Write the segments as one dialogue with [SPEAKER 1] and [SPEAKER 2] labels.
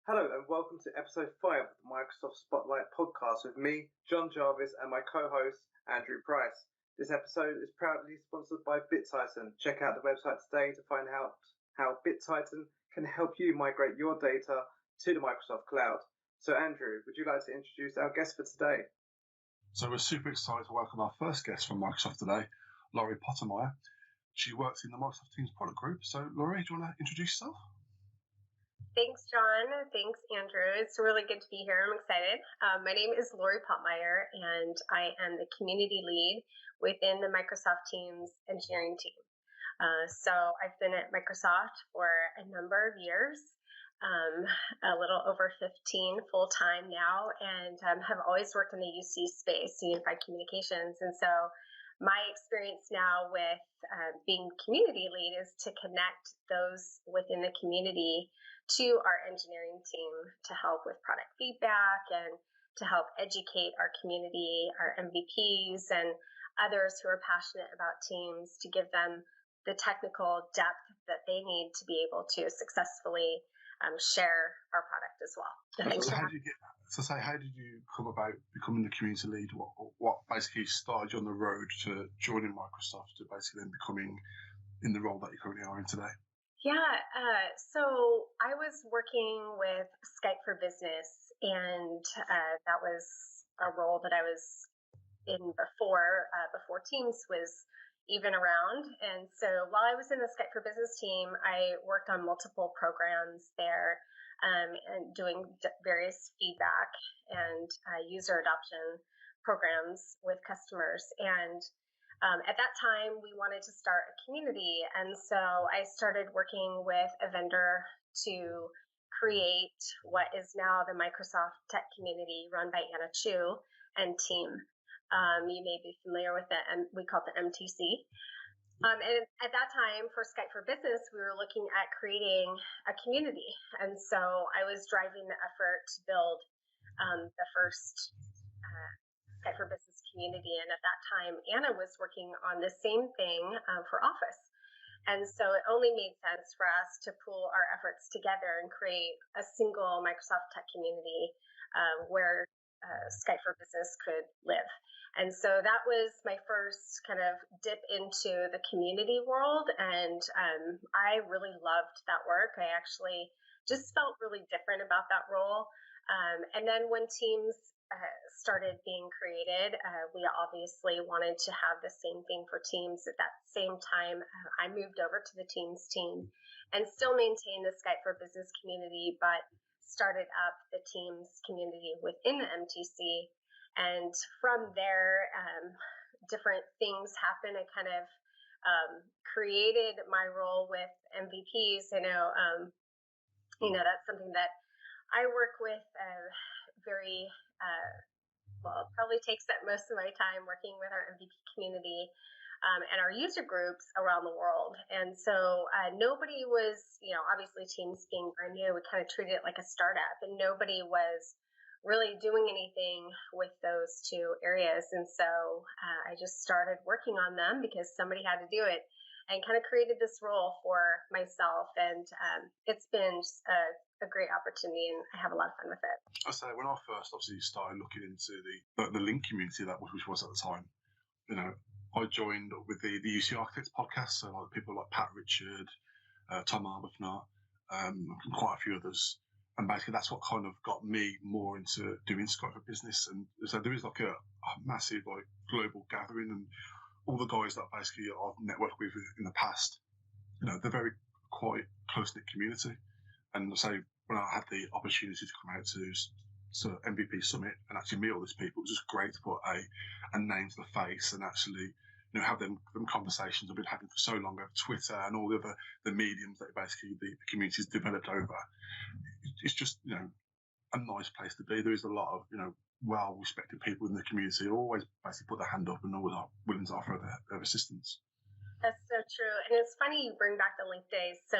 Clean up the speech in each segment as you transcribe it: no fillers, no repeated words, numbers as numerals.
[SPEAKER 1] Hello and welcome to episode 5 of the Microsoft Spotlight podcast with me, John Jarvis, and my co-host, Andrew Price. This episode is proudly sponsored by BitTitan. Check out the website today to find out how BitTitan can help you migrate your data to the Microsoft cloud. So Andrew, would you like to introduce our guest for today?
[SPEAKER 2] So we're super excited to welcome our first guest from Microsoft today, Laurie Pottmeyer. She works in the Microsoft Teams product group. So Laurie, do you want to introduce yourself?
[SPEAKER 3] Thanks, John. Thanks, Andrew. It's really good to be here. I'm excited. My name is Laurie Pottmeyer, and I am the community lead within the Microsoft Teams engineering team. So I've been at Microsoft for a number of years, a little over 15 full-time now, and have always worked in the UC space, Unified Communications. And so my experience now with being community lead is to connect those within the community to our engineering team to help with product feedback and to help educate our community, our MVPs, and others who are passionate about Teams to give them the technical depth that they need to be able to successfully share our product as well.
[SPEAKER 2] How did you come about becoming the community lead? What basically started you on the road to joining Microsoft to basically then becoming in the role that you currently are in today?
[SPEAKER 3] Yeah, so I was working with Skype for Business, and that was a role that I was in before Teams was even around. And so while I was in the Skype for Business team, I worked on multiple programs there and doing various feedback and user adoption programs with customers. And at that time, we wanted to start a community, and so I started working with a vendor to create what is now the Microsoft Tech Community run by Anna Chu and team. You may be familiar with it, and we call it the MTC. And at that time, for Skype for Business, we were looking at creating a community, and so I was driving the effort to build the first Skype for Business community. And at that time, Anna was working on the same thing for Office. And so it only made sense for us to pool our efforts together and create a single Microsoft Tech community where Skype for Business could live. And so that was my first kind of dip into the community world. And I really loved that work. I actually just felt really different about that role. And then when Teams started being created, we obviously wanted to have the same thing for Teams. At that same time, I moved over to the Teams team and still maintained the Skype for Business community, but started up the Teams community within the MTC. And from there, different things happened. I kind of created my role with MVPs. I know, that's something that I work with very well, it probably takes up most of my time working with our MVP community and our user groups around the world. And so nobody was, obviously Teams being brand new, we kind of treated it like a startup, and nobody was really doing anything with those two areas. And so I just started working on them because somebody had to do it, and kind of created this role for myself. And it's been just a great opportunity, and I have a lot of fun with it.
[SPEAKER 2] I say, when I first obviously started looking into the Link community, which was at the time, I joined with the UC Architects podcast, so like people like Pat Richard, Tom Arbuthnot, and quite a few others. And basically that's what kind of got me more into doing Skype for Business. And so there is like a massive like global gathering, and all the guys that basically I've networked with in the past, they're very quite close-knit community. And so when I had the opportunity to come out to MVP Summit and actually meet all these people, it was just great to put a name to the face and actually have them conversations I've been having for so long over Twitter and all the other the mediums that basically the community's developed over. It's just a nice place to be. There is a lot of well-respected people in the community who always basically put their hand up and always are willing to offer their assistance.
[SPEAKER 3] That's so true. And it's funny you bring back the Link days. So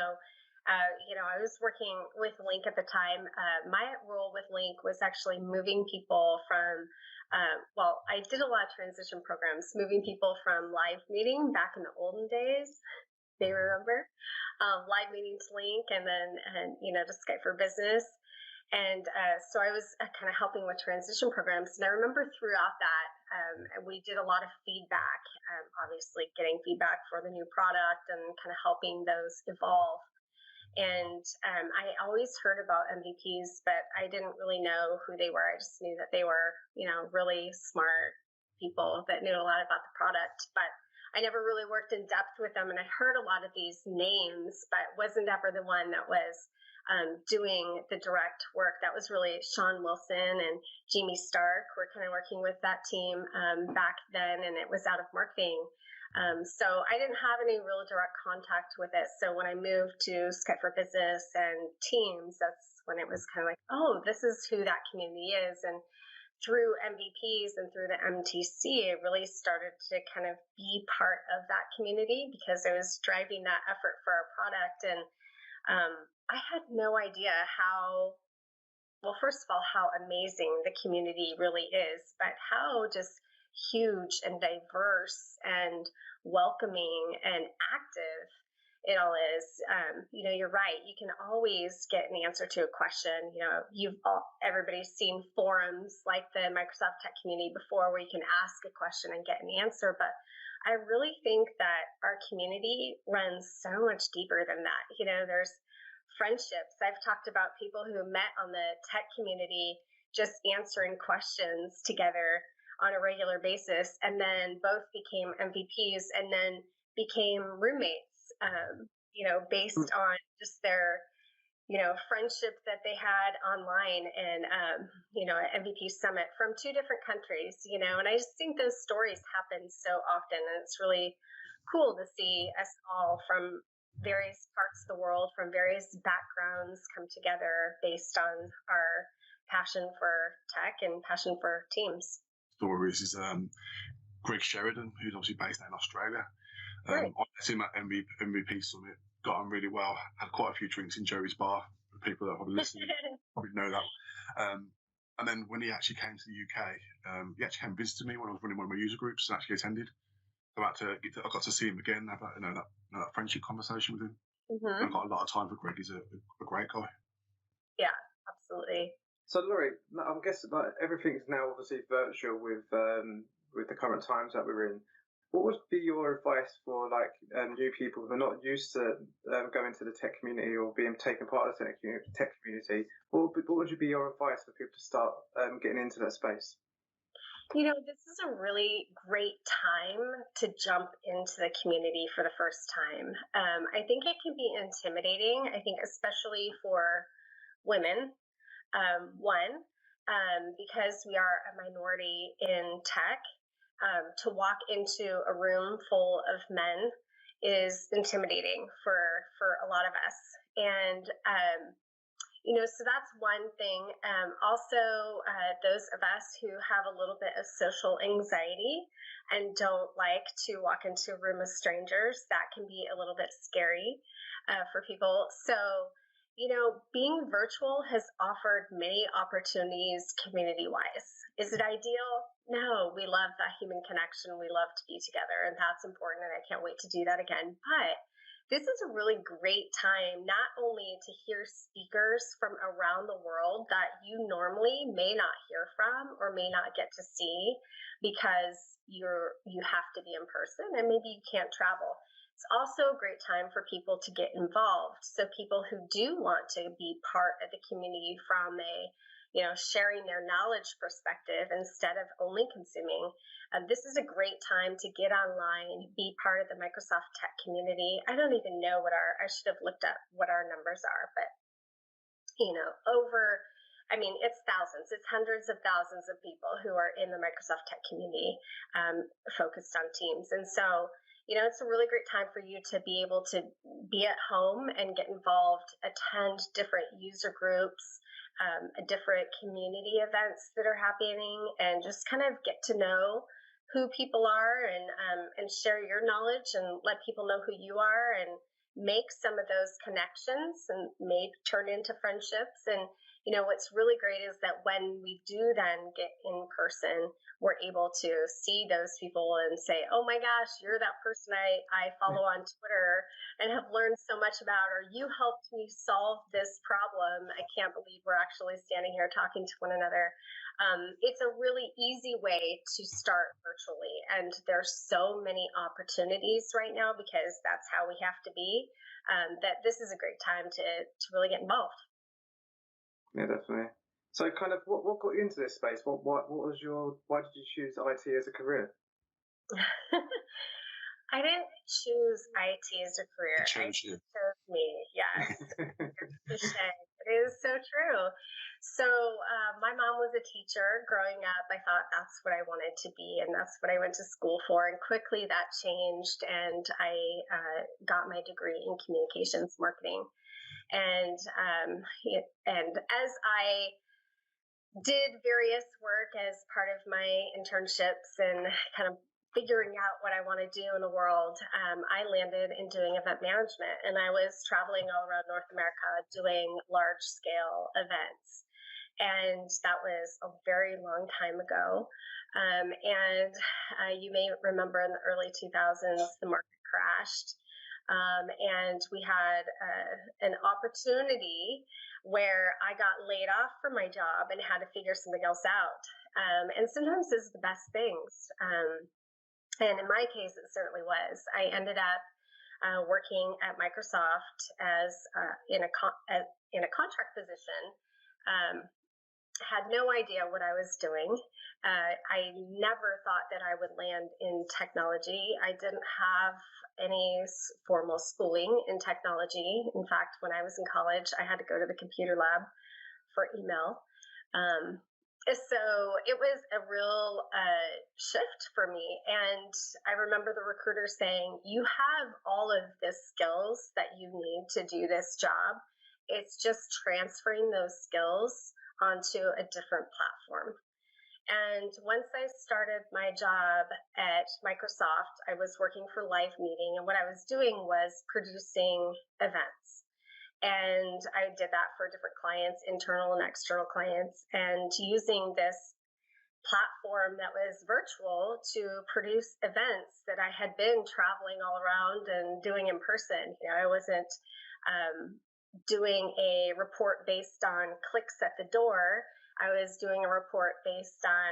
[SPEAKER 3] I was working with Link at the time. My role with Link was actually moving people from, I did a lot of transition programs, moving people from live meeting back in the olden days. They remember live meeting to Link, and then to Skype for Business. And so I was kind of helping with transition programs. And I remember throughout that, we did a lot of feedback, obviously getting feedback for the new product and kind of helping those evolve. And I always heard about MVPs, but I didn't really know who they were. I just knew that they were, really smart people that knew a lot about the product. But I never really worked in depth with them. And I heard a lot of these names, but wasn't ever the one that was doing the direct work. That was really Sean Wilson and Jamie Stark were kind of working with that team back then, and it was out of marketing. So I didn't have any real direct contact with it. So when I moved to Skype for Business and Teams, that's when it was kind of like, oh, this is who that community is. And through MVPs and through the MTC, it really started to kind of be part of that community because it was driving that effort for our product. And I had no idea first of all, how amazing the community really is, but how just huge and diverse and welcoming and active it all is. You're right. You can always get an answer to a question. Everybody's seen forums like the Microsoft Tech Community before where you can ask a question and get an answer. But I really think that our community runs so much deeper than that. There's friendships. I've talked about people who met on the tech community just answering questions together on a regular basis, and then both became MVPs and then became roommates, based on just their, friendship that they had online and, at MVP Summit from two different countries, and I just think those stories happen so often, and it's really cool to see us all from various parts of the world, from various backgrounds come together based on our passion for tech and passion for teams.
[SPEAKER 2] Stories is Greg Sheridan, who's obviously based out in Australia.
[SPEAKER 3] Right.
[SPEAKER 2] I met him at MVP Summit, got on really well, had quite a few drinks in Jerry's bar. For people that probably listen probably know that. And then when he actually came to the UK, he actually came and visited me when I was running one of my user groups and actually attended. So I got to see him again, have that friendship conversation with him.
[SPEAKER 3] Mm-hmm.
[SPEAKER 2] I've got a lot of time for Greg. He's a great guy.
[SPEAKER 3] Yeah, absolutely.
[SPEAKER 1] So, Laurie, I'm guessing everything's now obviously virtual with the current times that we're in. What would be your advice for new people who are not used to going to the tech community or being taken part of the tech community? What would be your advice for people to start getting into that space?
[SPEAKER 3] This is a really great time to jump into the community for the first time. I think it can be intimidating. I think especially for women. Because we are a minority in tech, to walk into a room full of men is intimidating for a lot of us. And, so that's one thing. Also, those of us who have a little bit of social anxiety and don't like to walk into a room of strangers, that can be a little bit scary for people. So, being virtual has offered many opportunities community-wise. Is it ideal? No, we love that human connection. We love to be together, and that's important, and I can't wait to do that again. But this is a really great time not only to hear speakers from around the world that you normally may not hear from or may not get to see because you have to be in person and maybe you can't travel. It's also a great time for people to get involved. So people who do want to be part of the community from a, sharing their knowledge perspective instead of only consuming, this is a great time to get online, be part of the Microsoft Tech community. I don't even know I should have looked up what our numbers are, but, it's thousands, it's hundreds of thousands of people who are in the Microsoft Tech community focused on Teams. And so, it's a really great time for you to be able to be at home and get involved, attend different user groups, different community events that are happening, and just kind of get to know who people are and share your knowledge and let people know who you are and make some of those connections and maybe turn into friendships. And what's really great is that when we do then get in person, we're able to see those people and say, oh my gosh, you're that person I follow on Twitter and have learned so much about, or you helped me solve this problem. I can't believe we're actually standing here talking to one another. It's a really easy way to start virtually. And there's so many opportunities right now, because that's how we have to be, that this is a great time to really get involved.
[SPEAKER 1] Yeah, definitely. So kind of what got you into this space? Why did you choose IT as a career?
[SPEAKER 3] I didn't choose IT as a career.
[SPEAKER 2] It chose you.
[SPEAKER 3] It chose me, yes. It is so true. So my mom was a teacher growing up. I thought that's what I wanted to be, and that's what I went to school for. And quickly that changed, and I got my degree in communications marketing. And as I did various work as part of my internships and kind of figuring out what I want to do in the world, I landed in doing event management, and I was traveling all around North America doing large scale events. And that was a very long time ago. You may remember in the early 2000s, the market crashed. And we had an opportunity where I got laid off from my job and had to figure something else out. And sometimes this is the best things. And in my case, it certainly was. I ended up working at Microsoft as in a contract position. Had no idea what I was doing. I never thought that I would land in technology. I didn't have any formal schooling in technology. In fact, when I was in college, I had to go to the computer lab for email. So it was a real shift for me. And I remember the recruiter saying, you have all of the skills that you need to do this job. It's just transferring those skills onto a different platform. And once I started my job at Microsoft, I was working for Live Meeting, and what I was doing was producing events. And I did that for different clients, internal and external clients, and using this platform that was virtual to produce events that I had been traveling all around and doing in person. I wasn't doing a report based on clicks at the door. I was doing a report based on,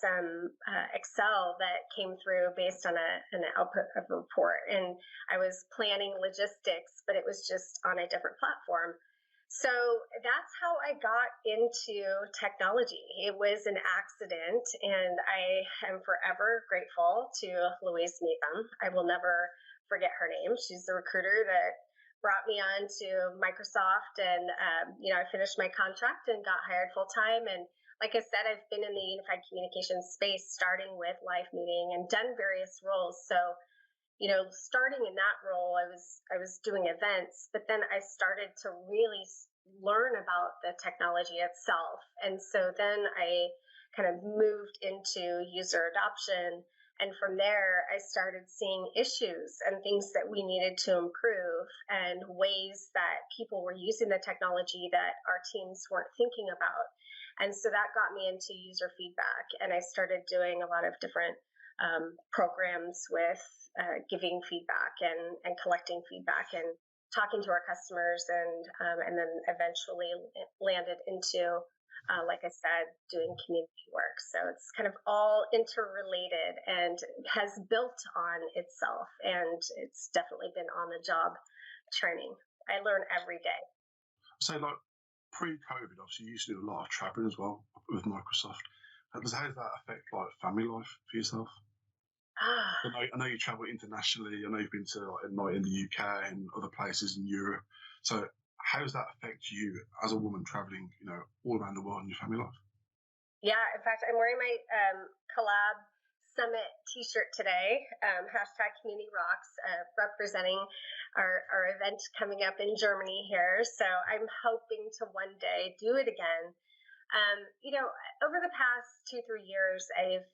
[SPEAKER 3] some Excel that came through based on an output of a report. And I was planning logistics, but it was just on a different platform. So that's how I got into technology. It was an accident, and I am forever grateful to Louise Meatham. I will never forget her name. She's the recruiter that brought me on to Microsoft, and I finished my contract and got hired full time. And like I said, I've been in the unified communications space, starting with Live Meeting, and done various roles. So, starting in that role, I was doing events, but then I started to really learn about the technology itself. And so then I kind of moved into user adoption. And from there, I started seeing issues and things that we needed to improve, and ways that people were using the technology that our teams weren't thinking about. And so that got me into user feedback. And I started doing a lot of different programs with giving feedback and collecting feedback and talking to our customers, and then eventually landed into like I said, doing community work. So it's kind of all interrelated and has built on itself. And it's definitely been on the job training. I learn every day.
[SPEAKER 2] So like pre-COVID, obviously you used to do a lot of traveling as well with Microsoft. How does that affect like family life for yourself? I know you travel internationally. I know you've been to like in the UK and other places in Europe. So how does that affect you as a woman traveling, all around the world in your family life?
[SPEAKER 3] Yeah, in fact, I'm wearing my Collab Summit t-shirt today, #Community Rocks, representing our event coming up in Germany here. So I'm hoping to one day do it again. Over the past 2-3 years, I've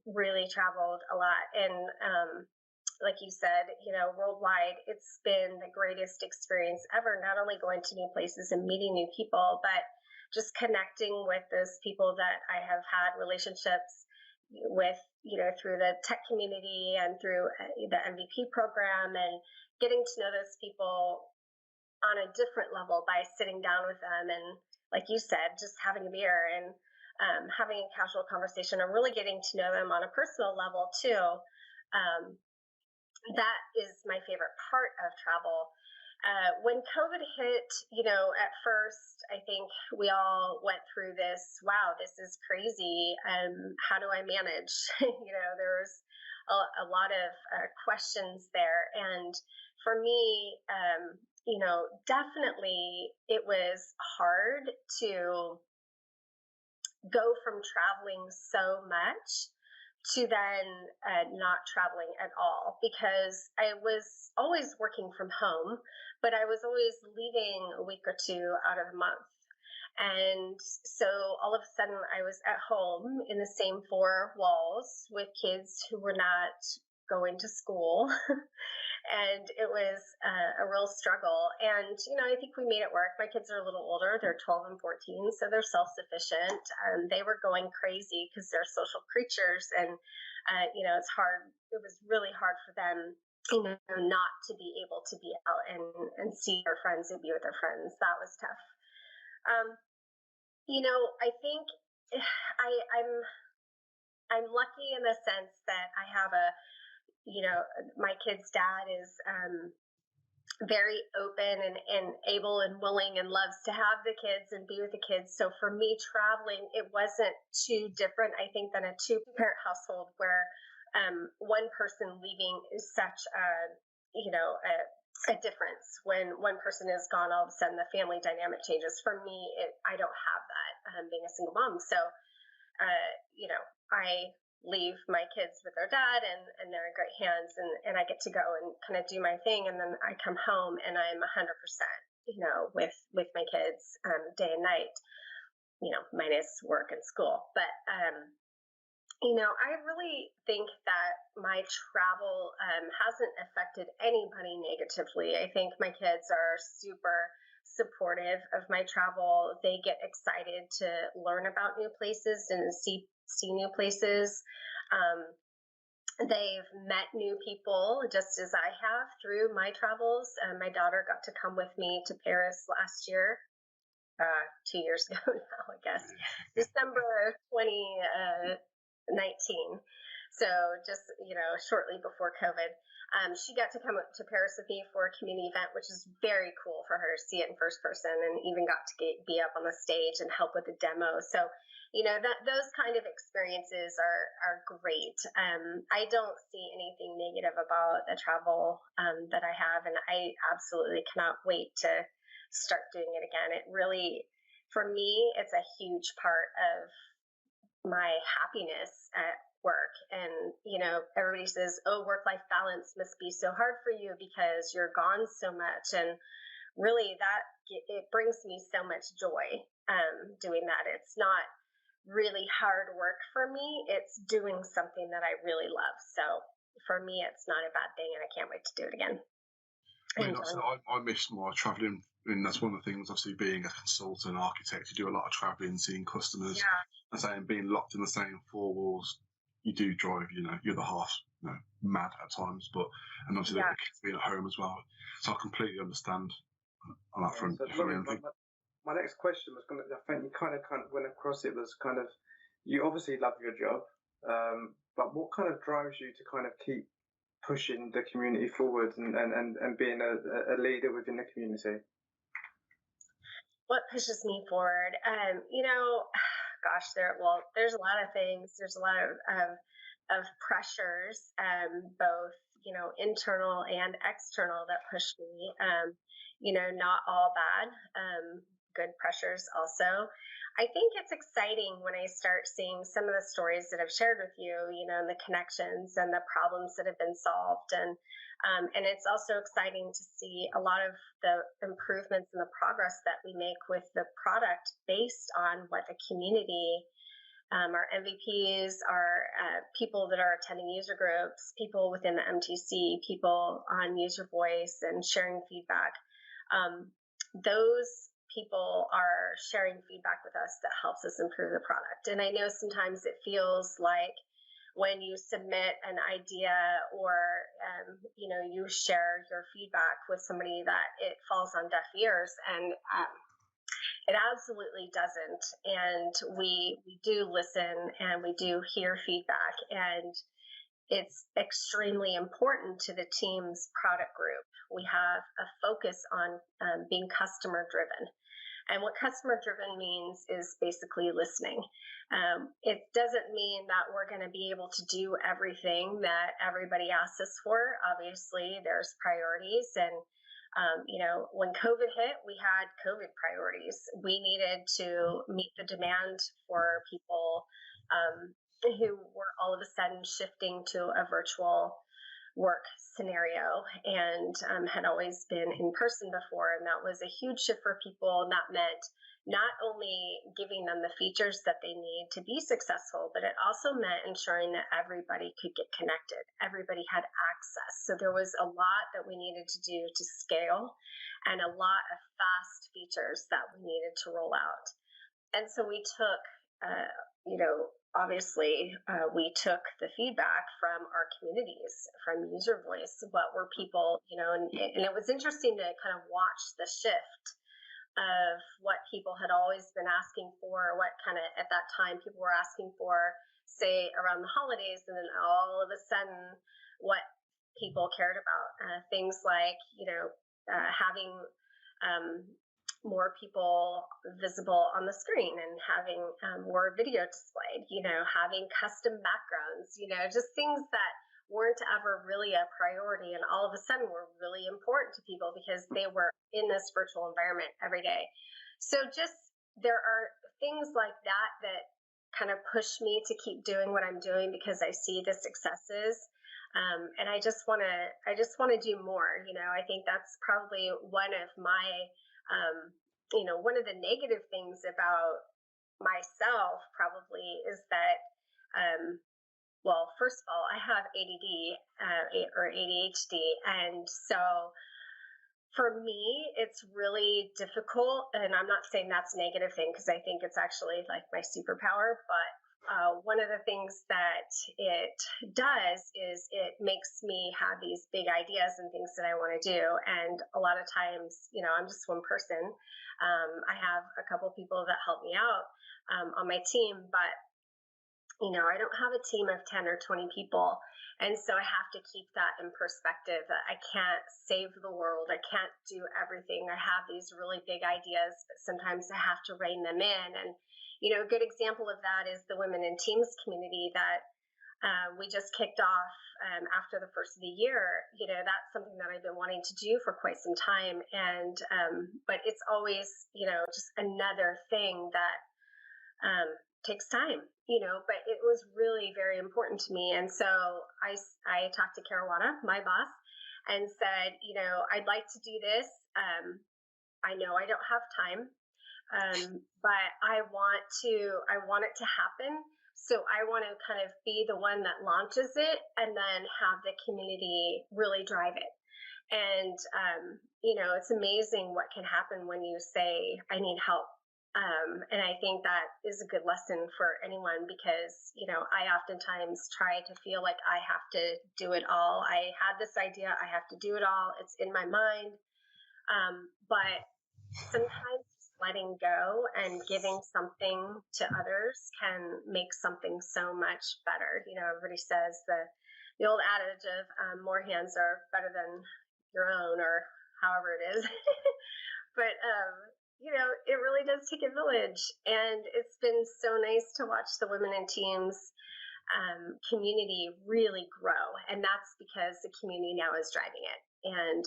[SPEAKER 3] really traveled a lot. And like you said, worldwide, it's been the greatest experience ever, not only going to new places and meeting new people, but just connecting with those people that I have had relationships with, through the tech community and through the MVP program, and getting to know those people on a different level by sitting down with them and, like you said, just having a beer and having a casual conversation and really getting to know them on a personal level too. That is my favorite part of travel. When COVID hit, at first, I think we all went through this, wow, this is crazy. How do I manage? There was a lot of questions there. And for me, definitely it was hard to go from traveling so much to then not traveling at all, because I was always working from home, but I was always leaving a week or two out of the month. And so all of a sudden I was at home in the same four walls with kids who were not going to school. And it was a real struggle. And, I think we made it work. My kids are a little older. They're 12 and 14, so they're self-sufficient. They were going crazy because they're social creatures. And, it's hard. It was really hard for them, not to be able to be out and see their friends and be with their friends. That was tough. I think I'm lucky in the sense that I have my kid's dad is very open and able and willing and loves to have the kids and be with the kids. So for me, traveling, it wasn't too different, I think, than a two-parent household where one person leaving is such a difference. When one person is gone, all of a sudden the family dynamic changes. For me, I don't have that being a single mom. So, I leave my kids with their dad and they're in great hands, and I get to go and kind of do my thing. And then I come home and I'm 100%, with my kids, day and night, minus work and school. But, I really think that my travel, hasn't affected anybody negatively. I think my kids are super supportive of my travel. They get excited to learn about new places and see new places. They've met new people just as I have through my travels. My daughter got to come with me to Paris last year, 2 years ago now, I guess, December 2019. So just, shortly before COVID. She got to come to Paris with me for a community event, which is very cool for her to see it in first person, and even got to be up on the stage and help with the demo. So, those kind of experiences are great. I don't see anything negative about the travel that I have, and I absolutely cannot wait to start doing it again. It really, for me, it's a huge part of my happiness at work. And, everybody says, oh, work-life balance must be so hard for you because you're gone so much. And really it brings me so much joy doing that. It's not really hard work for me. It's doing something that I really love. So for me, it's not a bad thing, and I can't wait to do it again.
[SPEAKER 2] I missed my traveling, and that's one of the things, obviously, being a consultant, architect, you do a lot of traveling, seeing customers, and saying being locked in the same four walls. You do drive, you're the half, mad at times, and obviously the kids being at home as well. So I completely understand on that front.
[SPEAKER 1] So my next question was I think you kind of went across it, was kind of, you obviously love your job, but what kind of drives you to kind of keep pushing the community forward and being a leader within the community?
[SPEAKER 3] What pushes me forward? Gosh, there's a lot of things. There's a lot of pressures, both, internal and external, that push me. Not all bad. Good pressures also. I think it's exciting when I start seeing some of the stories that I've shared with you, and the connections and the problems that have been solved. And it's also exciting to see a lot of the improvements and the progress that we make with the product based on what the community Our MVPs are people that are attending user groups, people within the MTC, people on user voice and sharing feedback. Those people are sharing feedback with us that helps us improve the product. And I know sometimes it feels like when you submit an idea or, you share your feedback with somebody that it falls on deaf ears. And it absolutely doesn't. And we do listen and we do hear feedback. And it's extremely important to the team's product group. We have a focus on being customer driven. And what customer driven means is basically listening. It doesn't mean that we're going to be able to do everything that everybody asks us for. Obviously, there's priorities. And, when COVID hit, we had COVID priorities. We needed to meet the demand for people who were all of a sudden shifting to a virtual work scenario and had always been in person before. And that was a huge shift for people. And that meant not only giving them the features that they need to be successful, but it also meant ensuring that everybody could get connected. Everybody had access. So there was a lot that we needed to do to scale and a lot of fast features that we needed to roll out. And so we took, obviously, we took the feedback from our communities, from user voice. What were people, and it was interesting to kind of watch the shift of what people had always been asking for, what kind of at that time people were asking for, say around the holidays, and then all of a sudden what people cared about, things like, having more people visible on the screen and having more video displayed, having custom backgrounds, just things that weren't ever really a priority and all of a sudden were really important to people because they were in this virtual environment every day. So just there are things like that kind of push me to keep doing what I'm doing because I see the successes. And I just want to do more. I think that's probably one of my one of the negative things about myself probably is that, first of all, I have ADD or ADHD. And so for me, it's really difficult. And I'm not saying that's a negative thing because I think it's actually like my superpower. But one of the things that it does is it makes me have these big ideas and things that I want to do. And a lot of times, I'm just one person. I have a couple people that help me out on my team, but I don't have a team of 10 or 20 people. And so I have to keep that in perspective that I can't save the world. I can't do everything. I have these really big ideas, but sometimes I have to rein them in. And, a good example of that is the Women in Teams community that we just kicked off after the first of the year. That's something that I've been wanting to do for quite some time. And, but it's always, just another thing that takes time, but it was really very important to me. And so I talked to Caruana, my boss, and said, I'd like to do this. I know I don't have time, but I want it to happen. So I want to kind of be the one that launches it and then have the community really drive it. And, it's amazing what can happen when you say, I need help. And I think that is a good lesson for anyone because, I oftentimes try to feel like I have to do it all. I had this idea, I have to do it all. It's in my mind. But sometimes just letting go and giving something to others can make something so much better. Everybody says the old adage of more hands are better than your own or however it is. But, it really does take a village. And it's been so nice to watch the Women in Teams community really grow. And that's because the community now is driving it. And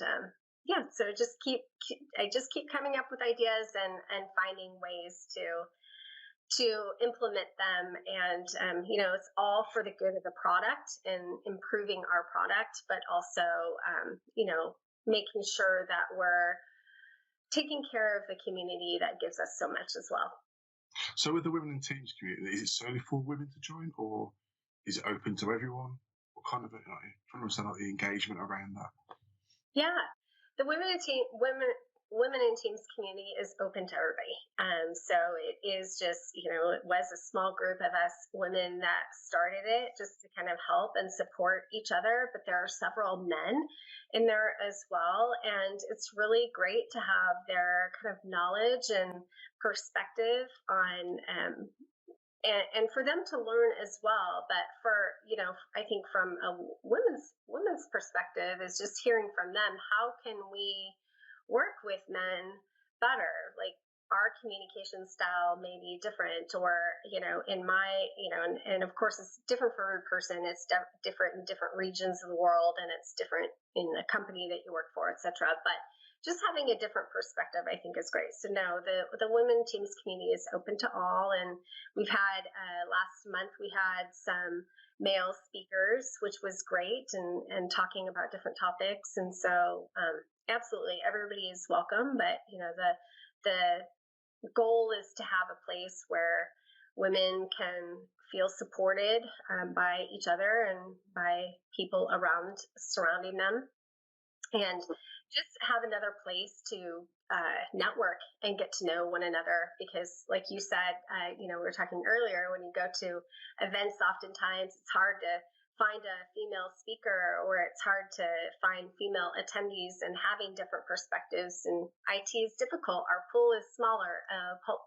[SPEAKER 3] so I just keep coming up with ideas and finding ways to implement them. And, it's all for the good of the product and improving our product, but also, making sure that we're taking care of the community that gives us so much as well.
[SPEAKER 2] So with the Women in Teams community, is it solely for women to join, or is it open to everyone? What kind of, trying to understand the engagement around that?
[SPEAKER 3] Yeah, the women in teams community is open to everybody. So it is just, it was a small group of us women that started it just to kind of help and support each other. But there are several men in there as well. And it's really great to have their kind of knowledge and perspective on, and for them to learn as well. But for, I think from a women's perspective is just hearing from them, how can we work with men better? Like, our communication style may be different, or, in my, and of course it's different for every person. It's different in different regions of the world, and it's different in the company that you work for, etc. But just having a different perspective, I think, is great. So no, the women teams community is open to all. And we've had, last month, we had some male speakers, which was great, and talking about different topics. And so absolutely everybody is welcome. But, the goal is to have a place where women can feel supported by each other and by people surrounding them. And just have another place to network and get to know one another. Because like you said, we were talking earlier, when you go to events, oftentimes it's hard to find a female speaker, or it's hard to find female attendees, and having different perspectives. And IT is difficult. Our pool is smaller.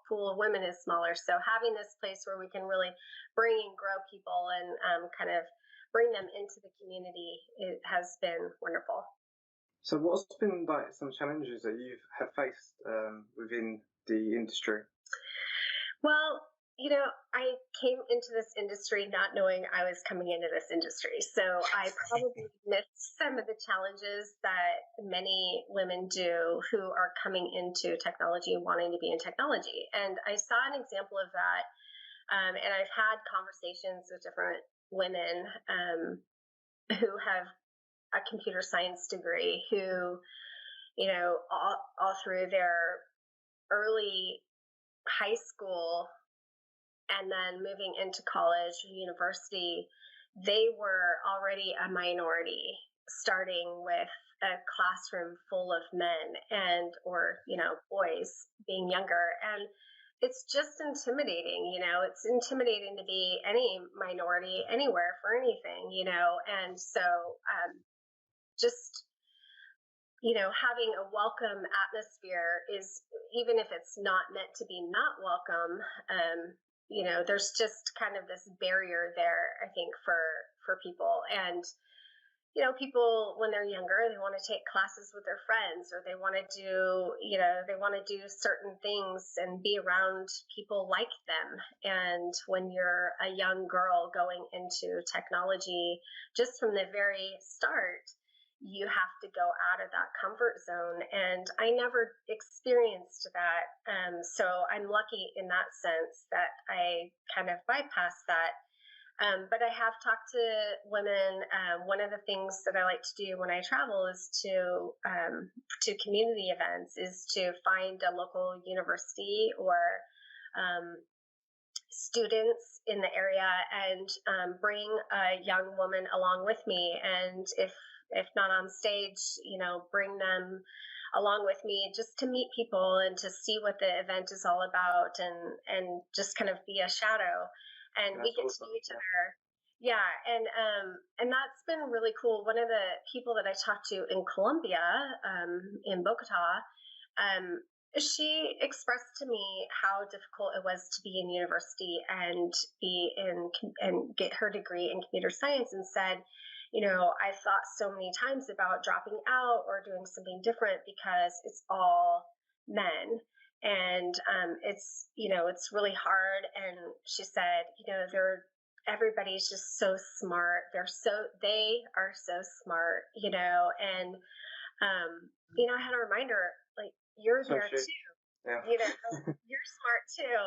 [SPEAKER 3] Pool of women is smaller. So having this place where we can really bring and grow people and kind of bring them into the community, it has been wonderful.
[SPEAKER 1] So what's been like some challenges that you have faced within the industry?
[SPEAKER 3] Well, I came into this industry not knowing I was coming into this industry. So I probably missed some of the challenges that many women do who are coming into technology, wanting to be in technology. And I saw an example of that. And I've had conversations with different women who have a computer science degree, who, all through their early high school and then moving into college or university, they were already a minority, starting with a classroom full of men or boys being younger. And it's just intimidating, it's intimidating to be any minority anywhere for anything, and so just, having a welcome atmosphere is, even if it's not meant to be not welcome, there's just kind of this barrier there, I think, for people. And, people, when they're younger, they want to take classes with their friends, or they want to do, they want to do certain things and be around people like them. And when you're a young girl going into technology, just from the very start, you have to go out of that comfort zone. And I never experienced that. So I'm lucky in that sense that I kind of bypassed that. But I have talked to women. One of the things that I like to do when I travel is to community events, is to find a local university or students in the area and bring a young woman along with me. And if not on stage, bring them along with me just to meet people and to see what the event is all about, and just kind of be a shadow. And we get to know each other. Yeah. And that's been really cool. One of the people that I talked to in Colombia, in Bogota, she expressed to me how difficult it was to be in university and get her degree in computer science, and said, I thought so many times about dropping out or doing something different because it's all men. And it's really hard. And she said, everybody's just so smart. They are so smart, and I had a reminder, like, you're there too.
[SPEAKER 1] Yeah.
[SPEAKER 3] You're smart too.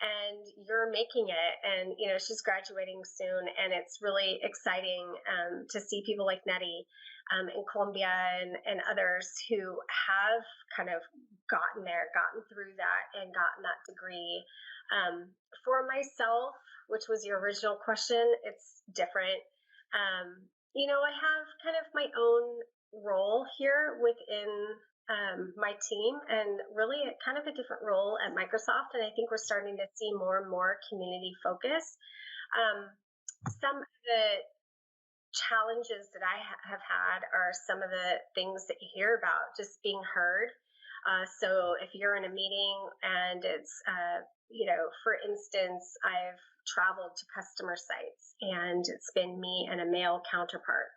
[SPEAKER 3] and you're making it. And, she's graduating soon, and it's really exciting to see people like Nettie in Colombia and others who have kind of gotten through that and gotten that degree. For myself, which was your original question, it's different. I have kind of my own role here within my team, and really kind of a different role at Microsoft. And I think we're starting to see more and more community focus. Some of the challenges that I have had are some of the things that you hear about, just being heard. So if you're in a meeting and it's, for instance, I've traveled to customer sites and it's been me and a male counterpart.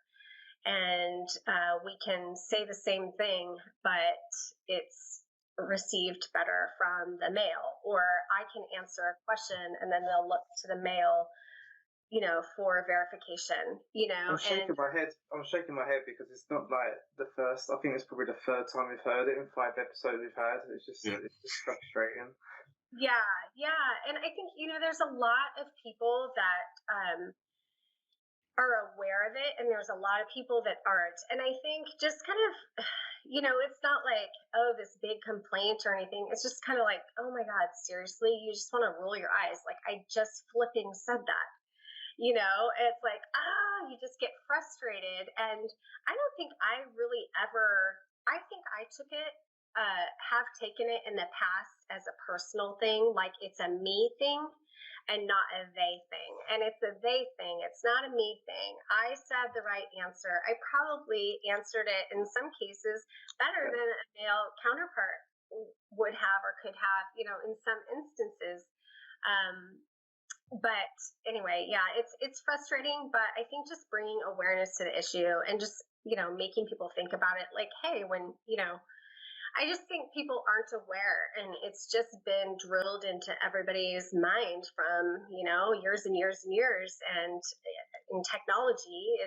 [SPEAKER 3] And we can say the same thing, but it's received better from the male. Or I can answer a question and then they'll look to the male, for verification,
[SPEAKER 1] I'm shaking my head because it's not like the first. I think it's probably the third time we've heard it in 5 episodes we've had. It's just frustrating.
[SPEAKER 3] Yeah. And I think, there's a lot of people that are aware of it, and there's a lot of people that aren't. And I think just kind of, it's not like, oh, this big complaint or anything. It's just kind of like, oh my God, seriously, you just want to roll your eyes. Like, I just flipping said that. It's like, you just get frustrated. And I don't think I really I think I took it, have taken it in the past as a personal thing, like it's a me thing and not a they thing. And it's a they thing. It's not a me thing. I said the right answer. I probably answered it in some cases better than a male counterpart would have or could have, in some instances. But anyway, yeah, it's frustrating, but I think just bringing awareness to the issue and just, making people think about it, like, hey, when, I just think people aren't aware, and it's just been drilled into everybody's mind from, years and years and years. And in technology,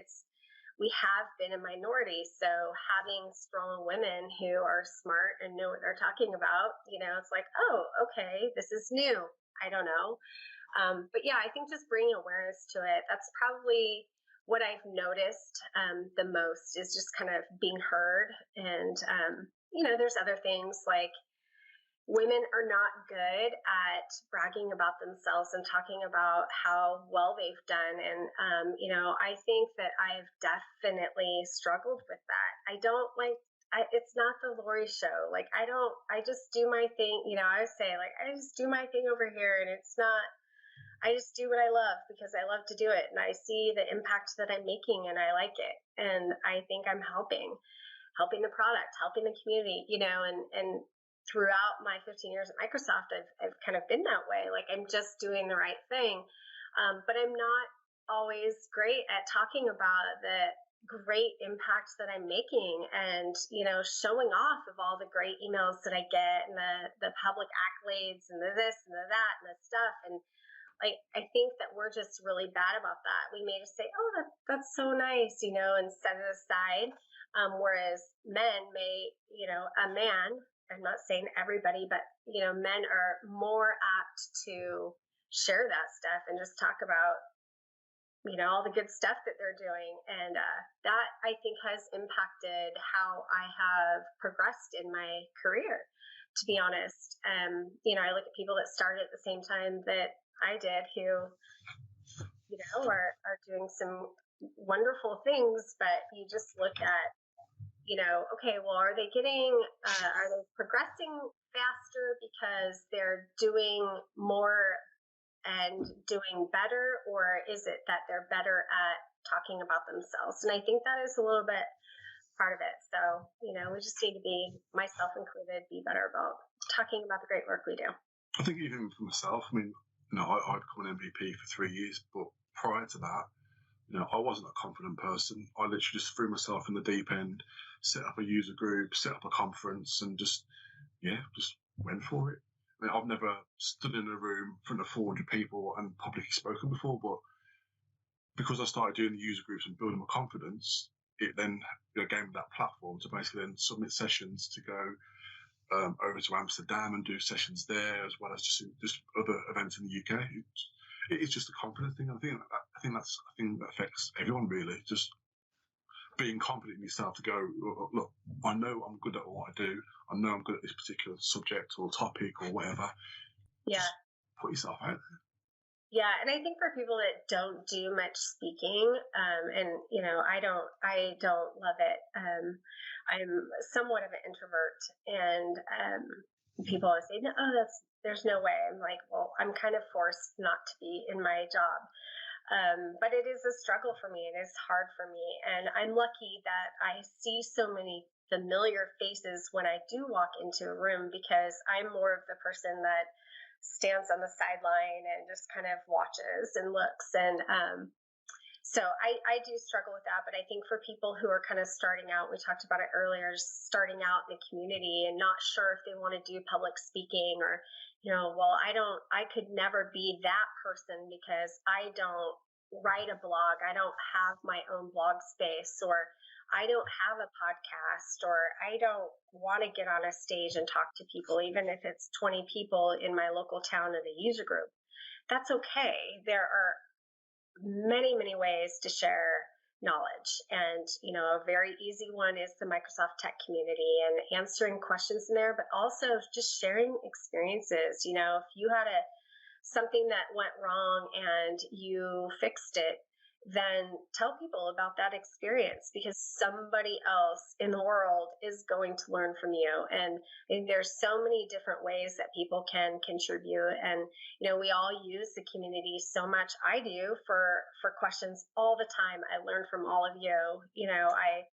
[SPEAKER 3] we have been a minority. So having strong women who are smart and know what they're talking about, it's like, oh, okay, this is new. I don't know. But yeah, I think just bringing awareness to it, that's probably what I've noticed the most, is just kind of being heard. And, there's other things like women are not good at bragging about themselves and talking about how well they've done. And, I think that I've definitely struggled with that. It's not the Laurie show. Like, I just do my thing. I would say, like, I just do my thing over here, and it's not, I just do what I love because I love to do it. And I see the impact that I'm making, and I like it. And I think I'm helping the product, helping the community, and throughout my 15 years at Microsoft, I've kind of been that way. Like, I'm just doing the right thing. But I'm not always great at talking about the great impact that I'm making and, showing off of all the great emails that I get and the public accolades and the this and the that and the stuff. And like, I think that we're just really bad about that. We may just say, oh, that's so nice, and set it aside. Whereas men may, a man, I'm not saying everybody, but, men are more apt to share that stuff and just talk about, all the good stuff that they're doing. And that, I think, has impacted how I have progressed in my career, to be honest. I look at people that started at the same time that I did who, are doing some wonderful things, but you just look at, okay, well, are they progressing faster because they're doing more and doing better, or is it that they're better at talking about themselves? And I think that is a little bit part of it. So, we just need to be, myself included, be better about talking about the great work we do.
[SPEAKER 2] I think even for myself, I mean, I've become an MVP for 3 years, but prior to that, I wasn't a confident person. I literally just threw myself in the deep end, set up a user group, set up a conference, and just went for it. I mean, I've never stood in a room in front of 400 people and publicly spoken before, but because I started doing the user groups and building my confidence, it then gave me that platform to basically then submit sessions to go over to Amsterdam and do sessions there, as well as just other events in the UK. It's just a confidence thing. I think that affects everyone really. Just being confident in yourself to go, look, I know I'm good at what I do. I know I'm good at this particular subject or topic or whatever.
[SPEAKER 3] Yeah.
[SPEAKER 2] Just put yourself out there.
[SPEAKER 3] Yeah, and I think for people that don't do much speaking, and I don't love it. I'm somewhat of an introvert, and people always say, "No, there's no way." I'm like, well, I'm kind of forced not to be in my job, but it is a struggle for me. It is hard for me, and I'm lucky that I see so many familiar faces when I do walk into a room, because I'm more of the person that stands on the sideline and just kind of watches and looks. And so I do struggle with that. But I think for people who are kind of starting out, we talked about it earlier, starting out in the community and not sure if they want to do public speaking, or, well, I could never be that person because I don't write a blog. I don't have my own blog space, or I don't have a podcast, or I don't want to get on a stage and talk to people, even if it's 20 people in my local town in a user group. That's okay. There are many, many ways to share knowledge. And, a very easy one is the Microsoft Tech community and answering questions in there, but also just sharing experiences. If you had something that went wrong and you fixed it, then tell people about that experience, because somebody else in the world is going to learn from you. And there's so many different ways that people can contribute. And, we all use the community so much. I do for questions all the time. I learn from all of you. I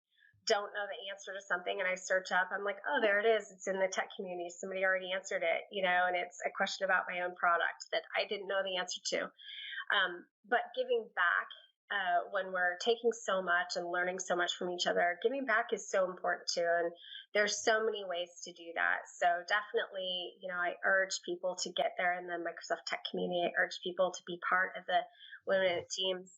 [SPEAKER 3] don't know the answer to something and I search up, I'm like, oh, there it is. It's in the tech community. Somebody already answered it, and it's a question about my own product that I didn't know the answer to. But giving back, when we're taking so much and learning so much from each other, giving back is so important too. And there's so many ways to do that. So definitely, I urge people to get there in the Microsoft Tech community. I urge people to be part of the Women in Teams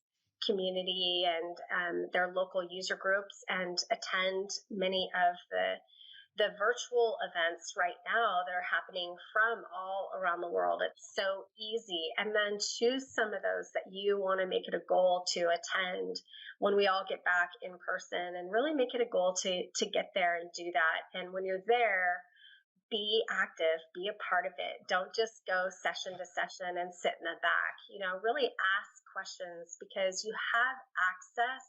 [SPEAKER 3] community and their local user groups, and attend many of the virtual events right now that are happening from all around the world. It's so easy. And then choose some of those that you want to make it a goal to attend when we all get back in person, and really make it a goal to get there and do that. And when you're there, be active, be a part of it. Don't just go session to session and sit in the back. Really ask questions, because you have access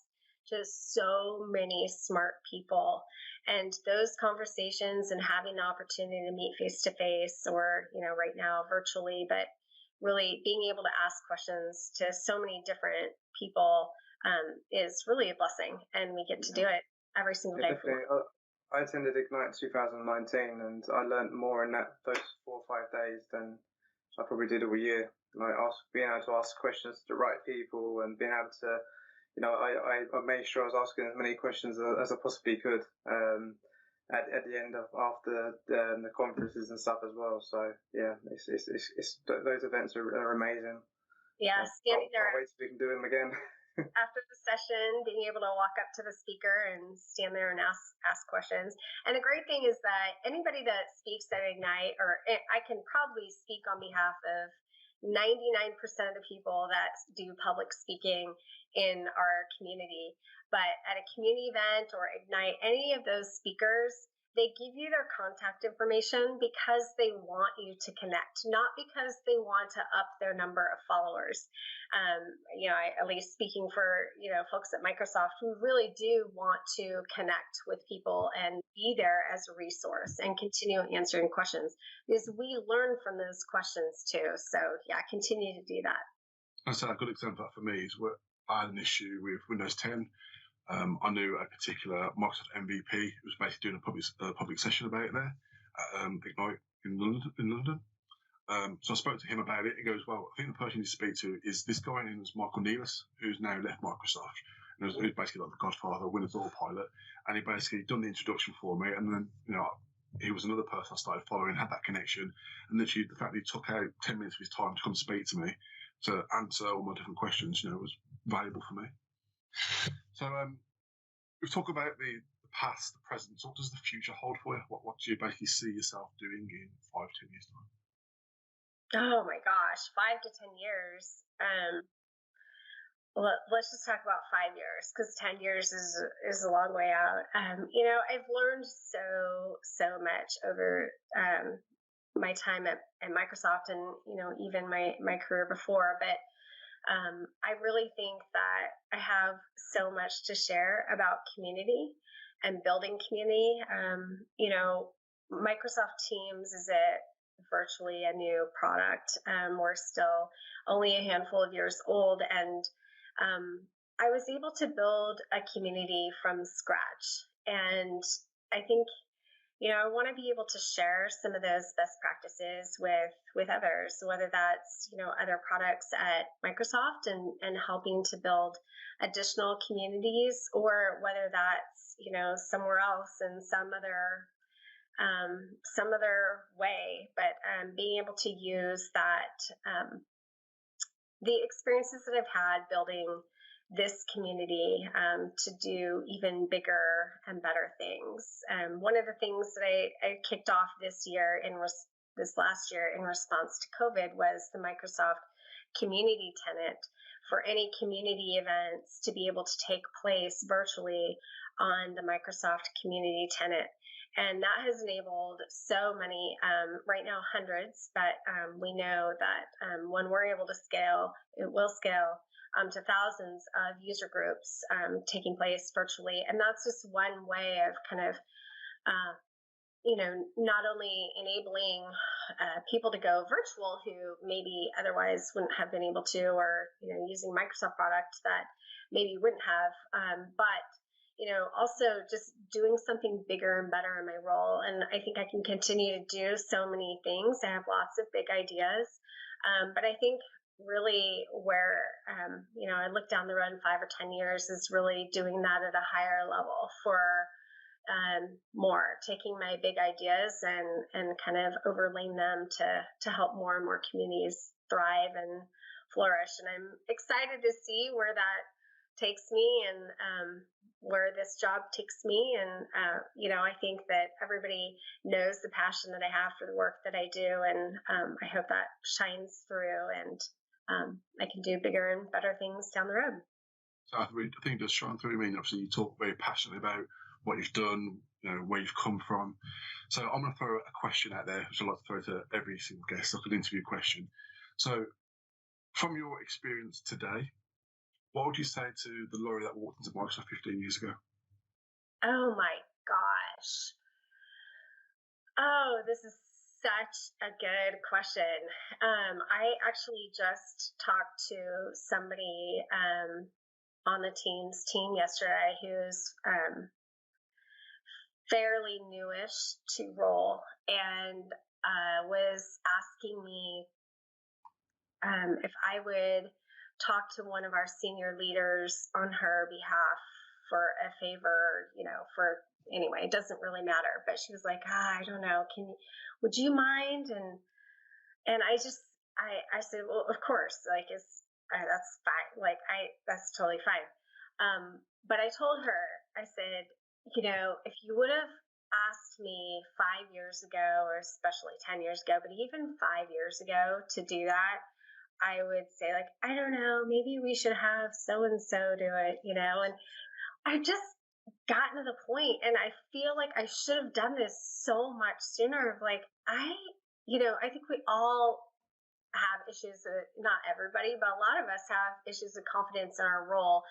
[SPEAKER 3] to so many smart people. And those conversations and having the opportunity to meet face to face, or, right now virtually, but really being able to ask questions to so many different people is really a blessing. And we get to do it every single day.
[SPEAKER 1] Definitely. I attended Ignite 2019 and I learned more in those 4 or 5 days than I probably did all year. Being able to ask questions to the right people, and being able to, I made sure I was asking as many questions as I possibly could at the end after the conferences and stuff as well. So yeah, it's those events are amazing.
[SPEAKER 3] Yeah, standing there.
[SPEAKER 1] Can't wait till we can do them again.
[SPEAKER 3] After the session, being able to walk up to the speaker and stand there and ask questions. And the great thing is that anybody that speaks at Ignite, or I can probably speak on behalf of 99% of the people that do public speaking in our community. But at a community event or Ignite, any of those speakers, they give you their contact information because they want you to connect, not because they want to up their number of followers. At least speaking for, folks at Microsoft, who really do want to connect with people and be there as a resource and continue answering questions, because we learn from those questions too. So yeah, continue to do that.
[SPEAKER 2] I'd say a good example of that for me is where I had an issue with Windows 10. I knew a particular Microsoft MVP who was basically doing a public session about it there at Ignite in London. So I spoke to him about it. He goes, well, I think the person you need to speak to is this guy named Michael Nealis, who's now left Microsoft, and who's basically like the godfather of Windows Autopilot. And he basically done the introduction for me, and then, he was another person I started following, had that connection, and literally the fact that he took out 10 minutes of his time to come speak to me to answer all my different questions, was valuable for me. So we've talked about the past, the present. So what does the future hold for you? What do you basically see yourself doing in 5-10 years time?
[SPEAKER 3] Oh my gosh, 5 to 10 years. Let's just talk about 5 years, because 10 years is a long way out. I've learned so much over my time at Microsoft, and even my career before. But I really think that I have so much to share about community and building community. Microsoft Teams is virtually a new product. We're still only a handful of years old, and I was able to build a community from scratch. And I think, I want to be able to share some of those best practices with others, whether that's, other products at Microsoft and helping to build additional communities, or whether that's, somewhere else in some other way. But being able to use that, the experiences that I've had building this community to do even bigger and better things. One of the things that I kicked off this last year in response to COVID was the Microsoft community tenant for any community events to be able to take place virtually on the Microsoft community tenant. And that has enabled so many, right now hundreds, but we know that when we're able to scale, it will scale to thousands of user groups taking place virtually. And that's just one way of kind of, not only enabling people to go virtual who maybe otherwise wouldn't have been able to, or, using Microsoft products that maybe wouldn't have, but also just doing something bigger and better in my role. And I think I can continue to do so many things. I have lots of big ideas. But I think really where, I look down the road in 5 or 10 years is really doing that at a higher level for more, taking my big ideas and kind of overlaying them to help more and more communities thrive and flourish. And I'm excited to see where that takes me, and where this job takes me. And, I think that everybody knows the passion that I have for the work that I do. And I hope that shines through, and I can do bigger and better things down the road.
[SPEAKER 2] So I think it does shine through. I mean, obviously you talk very passionately about what you've done, where you've come from. So I'm going to throw a question out there, which I like to throw to every single guest, like an interview question. So from your experience today, what would you say to the Laurie that walked into Microsoft 15 years ago?
[SPEAKER 3] Oh my gosh. Oh, this is such a good question. I actually just talked to somebody on the Teams team yesterday who's fairly newish to role, and was asking me if I would talk to one of our senior leaders on her behalf for a favor, anyway, it doesn't really matter. But she was like, I don't know, would you mind? And I said, well, of course, that's fine. That's totally fine. But I told her, I said, if you would have asked me 5 years ago, or especially 10 years ago, but even 5 years ago to do that, I would say, I don't know, maybe we should have so-and-so do it, and I've just gotten to the point, and I feel like I should have done this so much sooner. I think we all have issues with, not everybody, but a lot of us have issues with confidence in our role.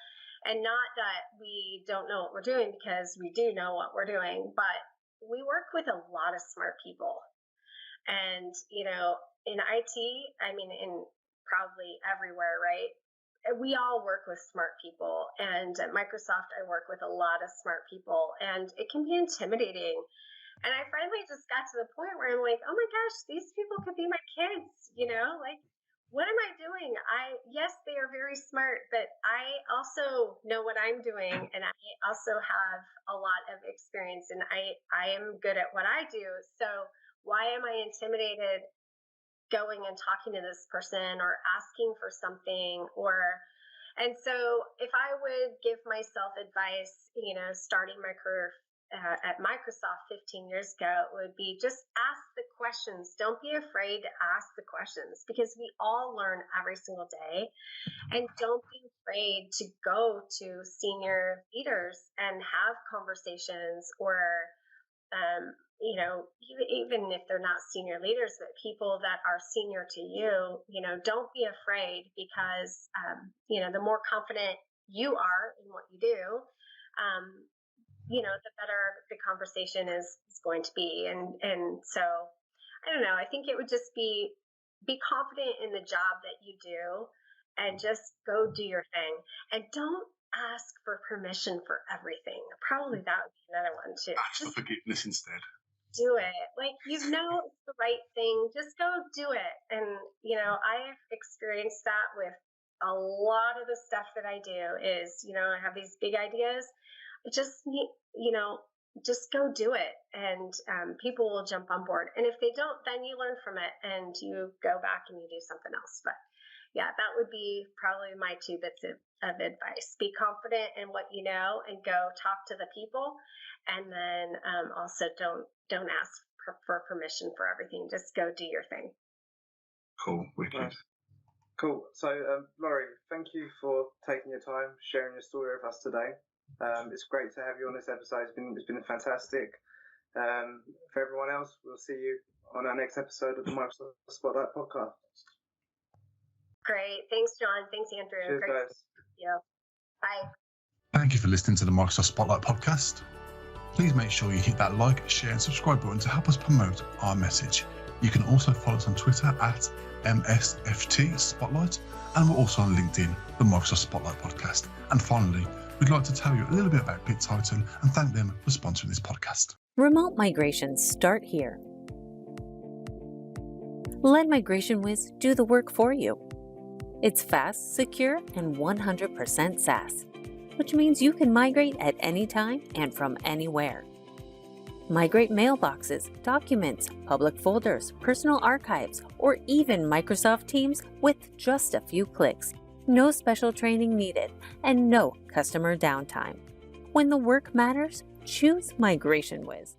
[SPEAKER 3] And not that we don't know what we're doing, because we do know what we're doing, but we work with a lot of smart people. And, in IT, in probably everywhere, right? We all work with smart people. And at Microsoft, I work with a lot of smart people, and it can be intimidating. And I finally just got to the point where I'm like, oh my gosh, these people could be my kids, what am I doing? Yes, they are very smart, but I also know what I'm doing, and I also have a lot of experience, and I am good at what I do. So why am I intimidated going and talking to this person or asking for something? And so if I would give myself advice, starting my career at Microsoft 15 years ago, it would be just ask the questions. Don't be afraid to ask the questions, because we all learn every single day. And don't be afraid to go to senior leaders and have conversations, or even if they're not senior leaders, but people that are senior to you, don't be afraid, because, the more confident you are in what you do, the better the conversation is going to be. And so, I don't know, I think it would just be confident in the job that you do, and just go do your thing, and don't ask for permission for everything. Probably that would be another one too.
[SPEAKER 2] Ask for forgiveness instead.
[SPEAKER 3] Do it. Like, it's the right thing. Just go do it. And, I've experienced that with a lot of the stuff that I do is, I have these big ideas. I just need, just go do it. And people will jump on board. And if they don't, then you learn from it and you go back and you do something else. But yeah, that would be probably my 2 bits of advice. Be confident in what you know and go talk to the people. And then also don't ask for permission for everything. Just go do your thing.
[SPEAKER 2] Cool. Wicked.
[SPEAKER 1] Nice. Cool. So, Laurie, thank you for taking your time, sharing your story with us today. It's great to have you on this episode. It's been fantastic. For everyone else, we'll see you on our next episode of the Microsoft Spotlight podcast.
[SPEAKER 3] Great. Thanks, John. Thanks, Andrew.
[SPEAKER 1] Cheers,
[SPEAKER 3] great
[SPEAKER 1] guys.
[SPEAKER 3] to see you. Bye.
[SPEAKER 2] Thank you for listening to the Microsoft Spotlight podcast. Please make sure you hit that like, share and subscribe button to help us promote our message. You can also follow us on Twitter at MSFT Spotlight, and we're also on LinkedIn, the Microsoft Spotlight podcast. And finally, we'd like to tell you a little bit about BitTitan and thank them for sponsoring this podcast.
[SPEAKER 4] Remote migrations start here. Let MigrationWiz do the work for you. It's fast, secure, and 100% SaaS, which means you can migrate at any time and from anywhere. Migrate mailboxes, documents, public folders, personal archives, or even Microsoft Teams with just a few clicks. No special training needed and no customer downtime. When the work matters, choose MigrationWiz.